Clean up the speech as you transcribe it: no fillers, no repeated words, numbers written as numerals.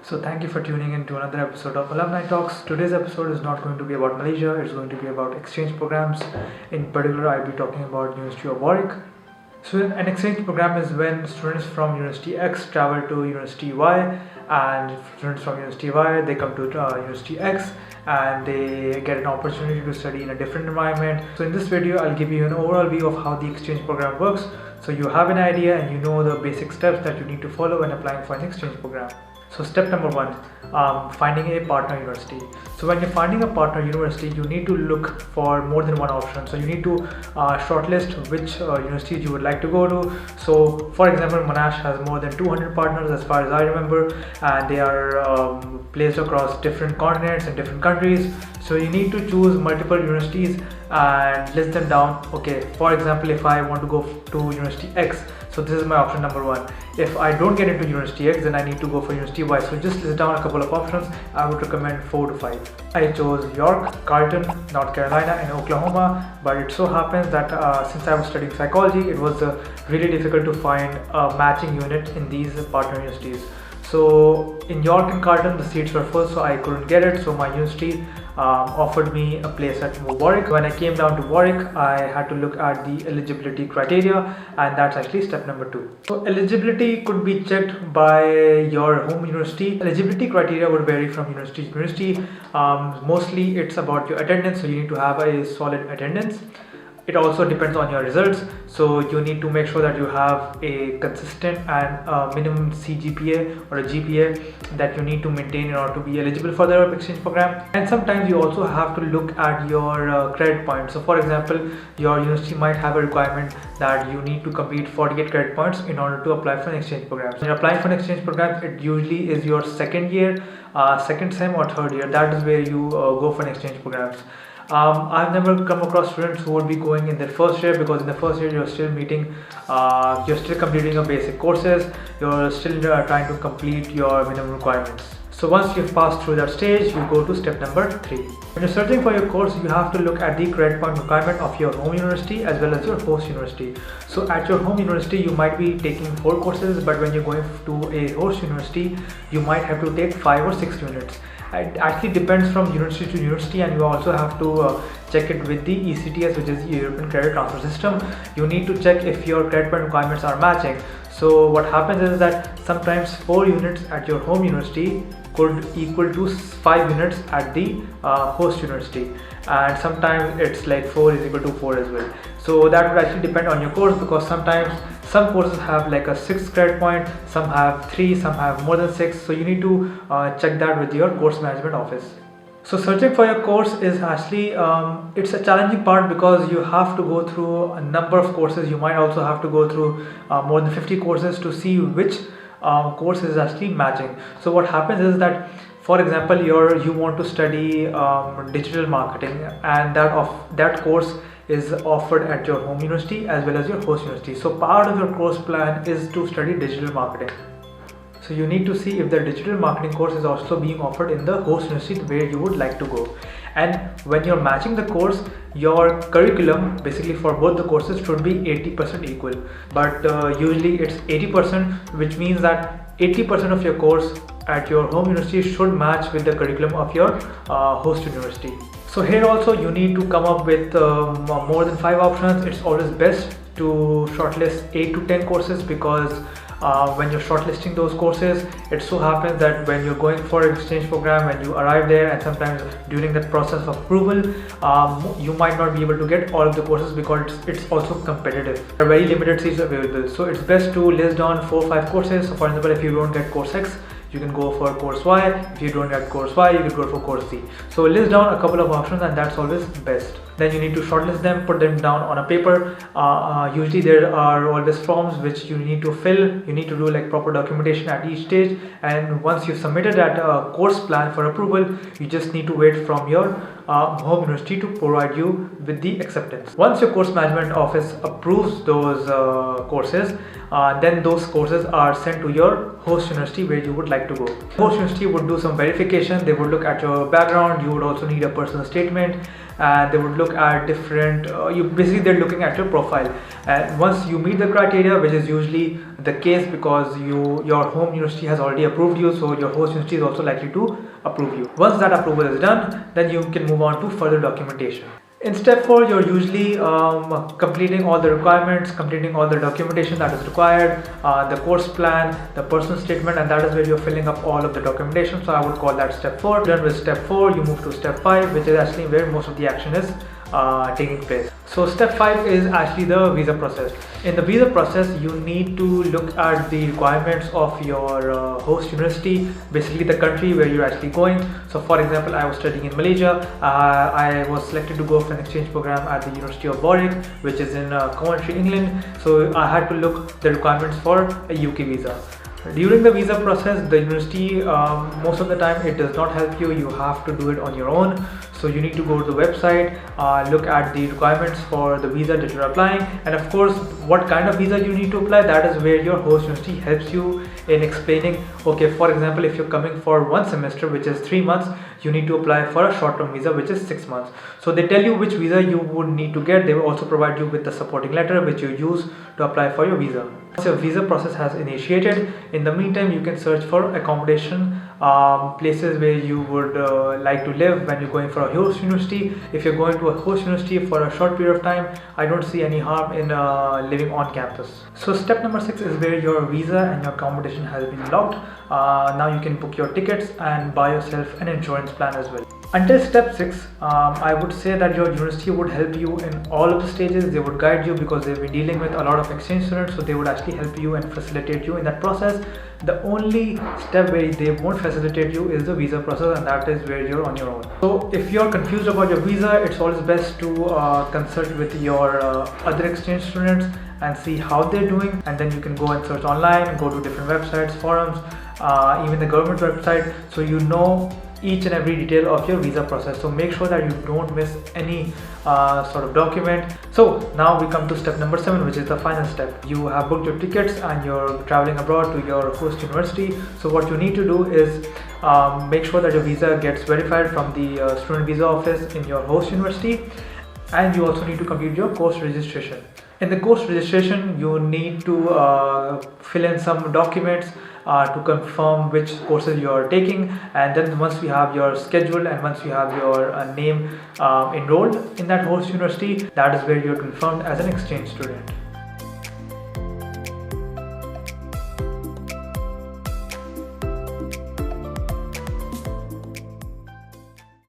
So thank you for tuning in to another episode of Alumni Talks. Today's episode is not going to be about Malaysia, it's going to be about exchange programs. In particular, I'll be talking about University of Warwick. So an exchange program is when students from University X travel to University Y, and students from University Y, they come to University X and they get an opportunity to study in a different environment. So in this video, I'll give you an overall view of how the exchange program works, so you have an idea and you know the basic steps that you need to follow when applying for an exchange program. So step number one, finding a partner university. So when you're finding a partner university, you need to look for more than one option. So you need to shortlist which universities you would like to go to. So for example, Monash has more than 200 partners as far as I remember, and they are placed across different continents and different countries. So you need to choose multiple universities and list them down. Okay, for example, if I want to go to University X, so this is my option number one. If I don't get into University X, then I need to go for University Y. So just list down a couple of options. I would recommend 4 to 5. I chose York, Carleton, North Carolina and Oklahoma, but it so happens that since I was studying psychology, it was really difficult to find a matching unit in these partner universities. So in York and Carleton, the seats were full, so I couldn't get it. So my university offered me a place at Warwick. When I came down to Warwick, I had to look at the eligibility criteria, and that's actually step number 2. So eligibility could be checked by your home university. Eligibility criteria would vary from university to university. Mostly it's about your attendance, so you need to have a solid attendance. It also depends on your results, so you need to make sure that you have a consistent and minimum CGPA or a GPA that you need to maintain in order to be eligible for the exchange program. And sometimes you also have to look at your credit points. So for example, your university might have a requirement that you need to complete 48 credit points in order to apply for an exchange program. So when you're applying for an exchange program, it usually is your second year, second sem or third year. That is where you go for an exchange programs. I've never come across students who would be going in their first year, because in the first year you're still completing your basic courses, you're still trying to complete your minimum requirements. So once you've passed through that stage, you go to step number 3. When you're searching for your course, you have to look at the credit point requirement of your home university as well as your host university. So at your home university, you might be taking 4 courses, but when you're going to a host university, you might have to take 5 or 6 units. It actually depends from university to university, and you also have to check it with the ECTS, which is European Credit Transfer System. You need to check if your credit point requirements are matching. So what happens is that sometimes 4 units at your home university could equal to 5 units at the host university, and sometimes it's like 4 is equal to 4 as well. So that would actually depend on your course, because sometimes some courses have like a 6 credit point, some have 3, some have more than 6. So you need to check that with your course management office. So searching for your course is actually it's a challenging part, because you have to go through a number of courses. You might also have to go through more than 50 courses to see which course is actually matching. So what happens is that, for example, you want to study digital marketing, and that course is offered at your home university as well as your host university. So part of your course plan is to study digital marketing. So you need to see if the digital marketing course is also being offered in the host university where you would like to go. And when you're matching the course, your curriculum basically for both the courses should be 80% equal. But usually it's 80%, which means that 80% of your course at your home university should match with the curriculum of your host university. So here also you need to come up with more than 5 options. It's always best to shortlist 8 to 10 courses, because when you're shortlisting those courses, it so happens that when you're going for an exchange program, when you arrive there, and sometimes during that process of approval, you might not be able to get all of the courses, because it's also competitive. There are very limited seats available. So it's best to list down 4 or 5 courses. So for example, if you don't get course X, you can go for course Y. If you don't get course Y, you can go for course Z. So list down a couple of options, and that's always best. Then you need to shortlist them, put them down on a paper. Usually there are always forms which you need to fill. You need to do like proper documentation at each stage, and once you've submitted that course plan for approval, you just need to wait from your home university to provide you with the acceptance. Once your course management office approves those courses, then those courses are sent to your host university where you would like to go. Host university would do some verification. They would look at your background. You would also need a personal statement, and they would look at different they're looking at your profile, and once you meet the criteria, which is usually the case because your home university has already approved you, so your host university is also likely to approve you. Once that approval is done, then you can move on to further documentation. In step 4, you're usually completing all the requirements, completing all the documentation that is required, the course plan, the personal statement, and that is where you're filling up all of the documentation. So I would call that step 4. Done with step 4, you move to step 5, which is actually where most of the action is taking place. So step 5 is actually the visa process. In the visa process, you need to look at the requirements of your host university, basically the country where you're actually going. So for example, I was studying in Malaysia. I was selected to go for an exchange program at the University of Warwick, which is in Monash, England. So I had to look the requirements for a UK visa. During the visa process, the university most of the time it does not help you. You have to do it on your own. So you need to go to the website, look at the requirements for the visa that you're applying, and of course what kind of visa you need to apply. That is where your host university helps you in explaining, okay, for example, if you're coming for 1 semester, which is 3 months, you need to apply for a short-term visa, which is 6 months. So they tell you which visa you would need to get. They will also provide you with the supporting letter which you use to apply for your visa. Once your visa process has initiated, in the meantime you can search for accommodation, places where you would like to live when you're going for a host university. If you're going to a host university for a short period of time, I don't see any harm in living on campus. So step number 6 is where your visa and your accommodation has been locked. Now you can book your tickets and buy yourself an insurance plan as well. Until step 6, I would say that your university would help you in all of the stages. They would guide you because they've been dealing with a lot of exchange students, so they would actually help you and facilitate you in that process. The only step where they won't facilitate you is the visa process, and that is where you're on your own. So if you're confused about your visa, it's always best to consult with your other exchange students and see how they're doing, and then you can go and search online, go to different websites, forums, even the government website, so you know each and every detail of your visa process. So make sure that you don't miss any sort of document. So now we come to step number 7, which is the final step. You have booked your tickets and you're traveling abroad to your host university. So what you need to do is make sure that your visa gets verified from the student visa office in your host university, and you also need to complete your course registration. In the course registration, you need to fill in some documents to confirm which courses you are taking, and then once we have your schedule and once you have your name enrolled in that host university, that is where you're confirmed as an exchange student.